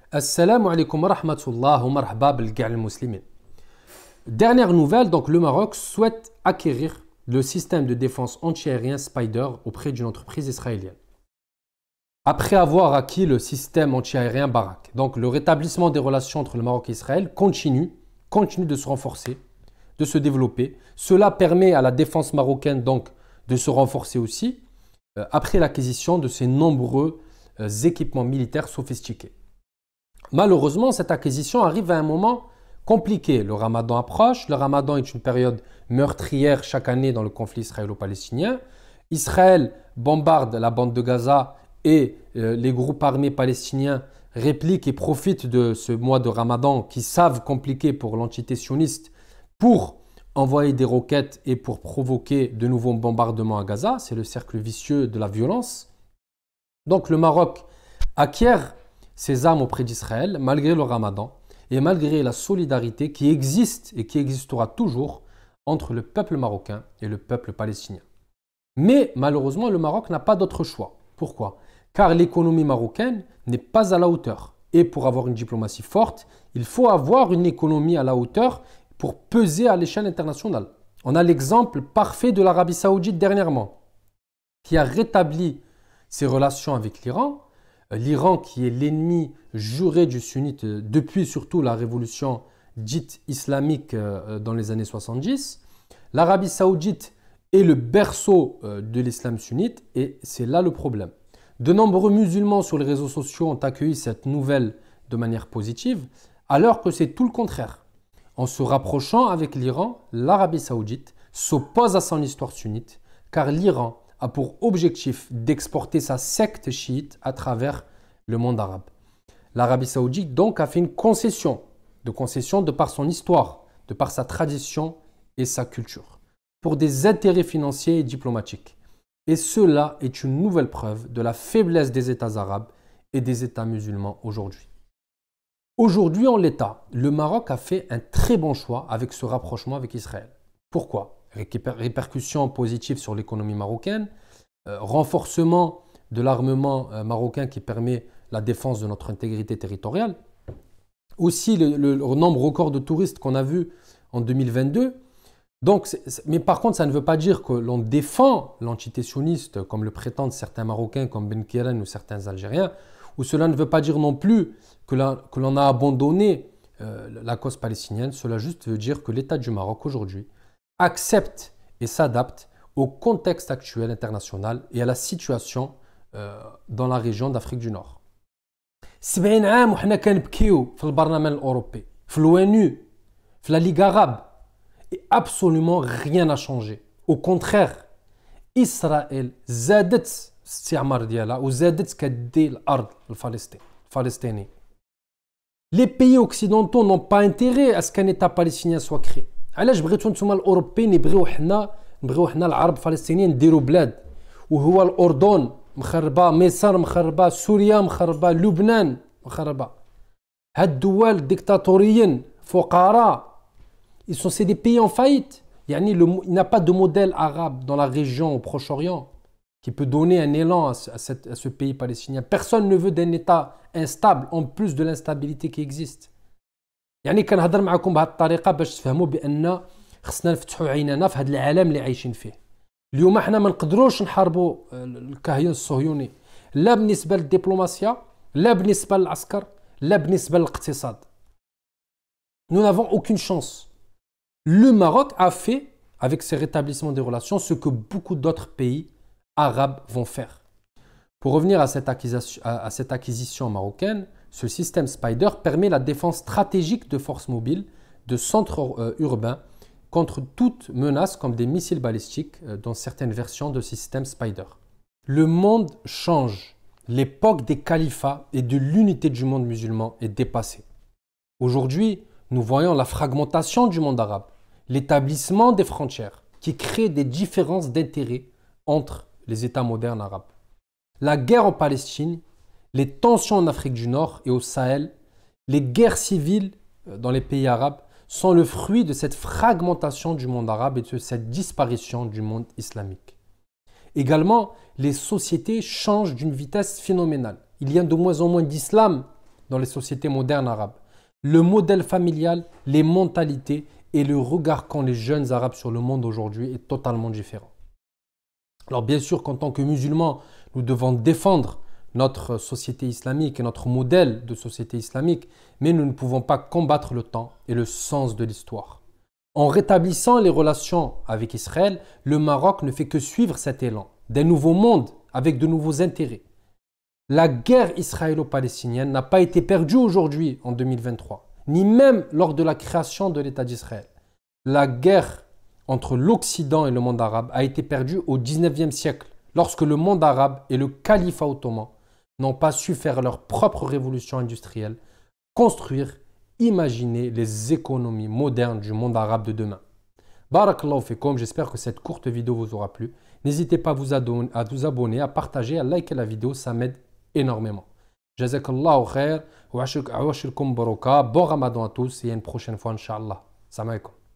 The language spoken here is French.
Assalamu alaikum wa rahmatullah wa marhaba bil muslimin. Dernière nouvelle, donc le Maroc souhaite acquérir le système de défense antiaérien Spider auprès d'une entreprise israélienne. Après avoir acquis le système antiaérien Barak, donc le rétablissement des relations entre le Maroc et Israël continue de se renforcer, de se développer. Cela permet à la défense marocaine donc de se renforcer aussi après l'acquisition de ces nombreux équipements militaires sophistiqués. Malheureusement, cette acquisition arrive à un moment compliqué. Le Ramadan approche. Le Ramadan est une période meurtrière chaque année dans le conflit israélo-palestinien. Israël bombarde la bande de Gaza et les groupes armés palestiniens répliquent et profitent de ce mois de Ramadan qui savent compliqué pour l'entité sioniste pour envoyer des roquettes et pour provoquer de nouveaux bombardements à Gaza. C'est le cercle vicieux de la violence. Donc le Maroc acquiert ses armes auprès d'Israël malgré le Ramadan et malgré la solidarité qui existe et qui existera toujours entre le peuple marocain et le peuple palestinien. Mais malheureusement, le Maroc n'a pas d'autre choix. Pourquoi? Car l'économie marocaine n'est pas à la hauteur. Et pour avoir une diplomatie forte, il faut avoir une économie à la hauteur pour peser à l'échelle internationale. On a l'exemple parfait de l'Arabie Saoudite dernièrement, qui a rétabli ses relations avec l'Iran. L'Iran qui est l'ennemi juré du sunnite depuis surtout la révolution dite islamique dans les années 70. L'Arabie Saoudite est le berceau de l'islam sunnite et c'est là le problème. De nombreux musulmans sur les réseaux sociaux ont accueilli cette nouvelle de manière positive alors que c'est tout le contraire. En se rapprochant avec l'Iran, l'Arabie Saoudite s'oppose à son histoire sunnite car l'Iran a pour objectif d'exporter sa secte chiite à travers le monde arabe. L'Arabie Saoudite donc a fait une concession de par son histoire, de par sa tradition et sa culture, pour des intérêts financiers et diplomatiques. Et cela est une nouvelle preuve de la faiblesse des États arabes et des États musulmans aujourd'hui. Aujourd'hui, en l'état, le Maroc a fait un très bon choix avec ce rapprochement avec Israël. Pourquoi? Répercussions positives sur l'économie marocaine, renforcement de l'armement marocain qui permet la défense de notre intégrité territoriale. Aussi le nombre record de touristes qu'on a vu en 2022. Donc, mais par contre, ça ne veut pas dire que l'on défend l'entité sioniste comme le prétendent certains Marocains comme Ben Keren ou certains Algériens, ou cela ne veut pas dire non plus que l'on a abandonné la cause palestinienne. Cela juste veut dire que l'État du Maroc aujourd'hui accepte et s'adapte au contexte actuel international et à la situation dans la région d'Afrique du Nord. 70 عام وحنا كنبكيو في البرلمان الأوروبي في l'ONU في la Ligue arabe et absolument rien n'a changé. Au contraire, إسرائيل زادت الاستعمار ديالها وزادت كدي الأرض الفلسطيني. Les pays occidentaux n'ont pas intérêt à ce qu'un État palestinien soit créé. علاش بغيتو نتوما الأوروبيين نبغيو حنا العرب الفلسطينيين نديروا بلاد وهو الأردن مخربة، مصر مخربة، سوريا مخربة، لبنان مخربة. هاد الدول ديكتاتوريين فقراء. C'est des pays en faillite. Il n'y a pas de modèle arabe dans la région au Proche-Orient qui peut donner un élan à ce pays palestinien. Personne ne veut d'un État instable en plus de l'instabilité qui existe. كنهضر معكم بهذه الطريقة باش تفهموا بأن خصنا نفتحوا عيننا في هذا العالم اللي عايشين فيه. اليوم احنا ما نقدروش نحاربوا الكيان الصهيوني لا بالنسبة للدبلوماسية لا بالنسبة للعسكر لا بالنسبة للاقتصاد. Nous n'avons aucune chance. Le Maroc a fait, avec ses rétablissements des relations, ce que beaucoup d'autres pays arabes vont faire. Pour revenir à cette acquisition marocaine, ce système Spider permet la défense stratégique de forces mobiles, de centres urbains, contre toute menace comme des missiles balistiques dans certaines versions de système Spider. Le monde change. L'époque des califats et de l'unité du monde musulman est dépassée. Aujourd'hui, nous voyons la fragmentation du monde arabe, l'établissement des frontières qui crée des différences d'intérêts entre les États modernes arabes. La guerre en Palestine, les tensions en Afrique du Nord et au Sahel, les guerres civiles dans les pays arabes sont le fruit de cette fragmentation du monde arabe et de cette disparition du monde islamique. Également, les sociétés changent d'une vitesse phénoménale. Il y a de moins en moins d'islam dans les sociétés modernes arabes. Le modèle familial, les mentalités et le regard qu'ont les jeunes arabes sur le monde aujourd'hui est totalement différent. Alors bien sûr qu'en tant que musulmans, nous devons défendre notre société islamique et notre modèle de société islamique, mais nous ne pouvons pas combattre le temps et le sens de l'histoire. En rétablissant les relations avec Israël, le Maroc ne fait que suivre cet élan d'un nouveau monde avec de nouveaux intérêts. La guerre israélo-palestinienne n'a pas été perdue aujourd'hui en 2023, ni même lors de la création de l'État d'Israël. La guerre entre l'Occident et le monde arabe a été perdue au XIXe siècle, lorsque le monde arabe et le califat ottoman n'ont pas su faire leur propre révolution industrielle, construire, imaginer les économies modernes du monde arabe de demain. Barakallahu fikum, j'espère que cette courte vidéo vous aura plu. N'hésitez pas à vous abonner, à partager, à liker la vidéo, ça m'aide énormément. Jazakallahu khair, wa ashirkum baroka, bon ramadan à tous et à une prochaine fois, Inch'Allah. Salam alaikum.